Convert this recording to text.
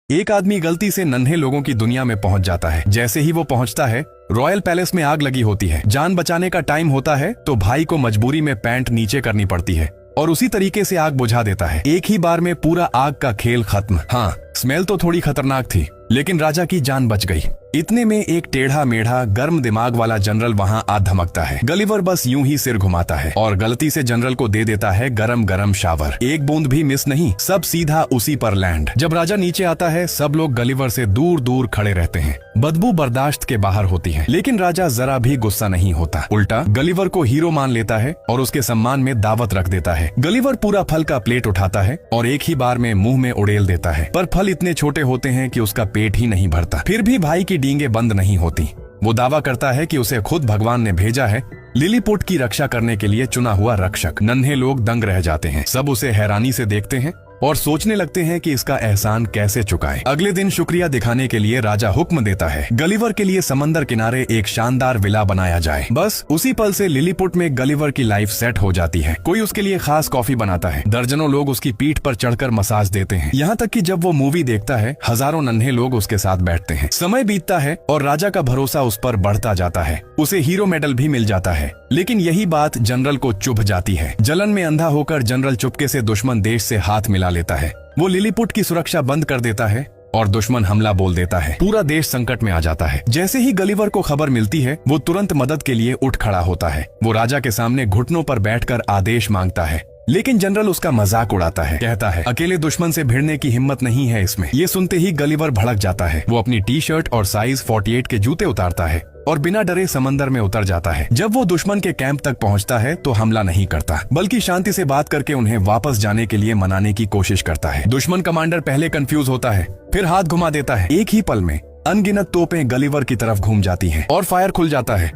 एक आदमी गलती से नन्हे लोगों की दुनिया में पहुंच जाता है। जैसे ही वो पहुंचता है, रॉयल पैलेस में आग लगी होती है। जान बचाने का टाइम होता है तो भाई को मजबूरी में पैंट नीचे करनी पड़ती है और उसी तरीके से आग बुझा देता है। एक ही बार में पूरा आग का खेल खत्म। हाँ, स्मेल तो थोड़ी खतरनाक थी, लेकिन राजा की जान बच गई। इतने में एक टेढ़ा मेढ़ा गर्म दिमाग वाला जनरल वहां आ धमकता है। गलिवर बस यूं ही सिर घुमाता है और गलती से जनरल को दे देता है गरम गरम शावर। एक बूंद भी मिस नहीं, सब सीधा उसी पर लैंड। जब राजा नीचे आता है, सब लोग गलिवर से दूर दूर खड़े रहते हैं। बदबू बर्दाश्त के बाहर होती है, लेकिन राजा जरा भी गुस्सा नहीं होता। उल्टा गलिवर को हीरो मान लेता है और उसके सम्मान में दावत रख देता है। गलिवर पूरा फल का प्लेट उठाता है और एक ही बार में मुंह में उड़ेल देता है, पर फल इतने छोटे होते हैं कि उसका पेट ही नहीं भरता। फिर भी भाई की डींगे बंद नहीं होती। वो दावा करता है कि उसे खुद भगवान ने भेजा है, लिलीपुट की रक्षा करने के लिए चुना हुआ रक्षक। नन्हे लोग दंग रह जाते हैं। सब उसे हैरानी से देखते हैं और सोचने लगते हैं कि इसका एहसान कैसे चुकाएं। अगले दिन शुक्रिया दिखाने के लिए राजा हुक्म देता है, गलिवर के लिए समंदर किनारे एक शानदार विला बनाया जाए। बस उसी पल से लिलीपुट में गलिवर की लाइफ सेट हो जाती है। कोई उसके लिए खास कॉफी बनाता है, दर्जनों लोग उसकी पीठ पर चढ़कर मसाज देते हैं। यहाँ तक कि जब वो मूवी देखता है, हजारों नन्हे लोग उसके साथ बैठते हैं। समय बीतता है और राजा का भरोसा उस पर बढ़ता जाता है। उसे हीरो मेडल भी मिल जाता है, लेकिन यही बात जनरल को चुभ जाती है। जलन में अंधा होकर जनरल चुपके से दुश्मन देश से हाथ मिला लेता है। वो लिलीपुट की सुरक्षा बंद कर देता है और दुश्मन हमला बोल देता है। पूरा देश संकट में आ जाता है। जैसे ही गलिवर को खबर मिलती है, वो तुरंत मदद के लिए उठ खड़ा होता है। वो राजा के सामने घुटनों पर बैठकर आदेश मांगता है, लेकिन जनरल उसका मजाक उड़ाता है। कहता है, अकेले दुश्मन से भिड़ने की हिम्मत नहीं है इसमें। ये सुनते ही गलिवर भड़क जाता है। वो अपनी टी शर्ट और साइज 48 के जूते उतारता है और बिना डरे समंदर में उतर जाता है। जब वो दुश्मन के कैंप तक पहुंचता है तो हमला नहीं करता, बल्कि शांति से बात करके उन्हें वापस जाने के लिए मनाने की कोशिश करता है। दुश्मन कमांडर पहले कंफ्यूज होता है, फिर हाथ घुमा देता है। एक ही पल में अनगिनत तोपें गलिवर की तरफ घूम जाती हैं और फायर खुल जाता है।